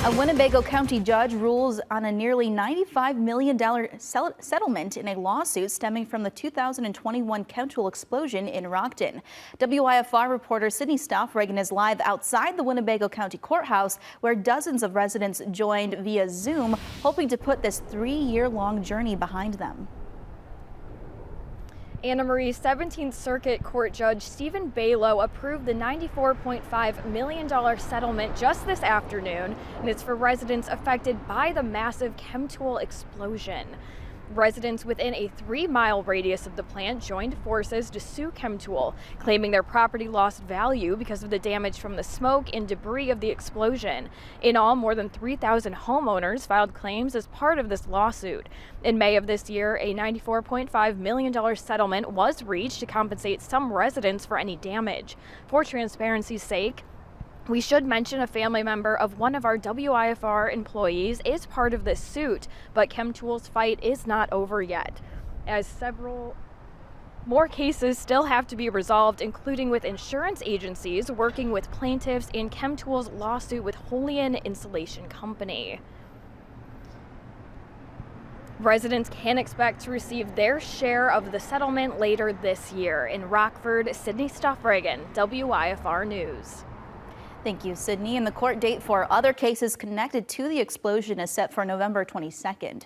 A Winnebago County judge rules on a nearly $95 million settlement in a lawsuit stemming from the 2021 Chemtool explosion in Rockton. WIFR reporter Sydney Stoffregan is live outside the Winnebago County Courthouse, where dozens of residents joined via Zoom, hoping to put this 3-year-long journey behind them. Anna Marie, 17th Circuit Court Judge Stephen Balow approved the $94.5 million settlement just this afternoon, and it's for residents affected by the massive Chemtool explosion. Residents within a 3-mile radius of the plant joined forces to sue Chemtool, claiming their property lost value because of the damage from the smoke and debris of the explosion. In all, more than 3,000 homeowners filed claims as part of this lawsuit. In May of this year, a $94.5 million settlement was reached to compensate some residents for any damage. For transparency's sake, we should mention a family member of one of our WIFR employees is part of this suit, but Chemtool's fight is not over yet, as several more cases still have to be resolved, including with insurance agencies working with plaintiffs in Chemtool's lawsuit with Holian Insulation Company. Residents can expect to receive their share of the settlement later this year. In Rockford, Sydney Stoffregan, WIFR News. Thank you, Sydney. And the court date for other cases connected to the explosion is set for November 22nd.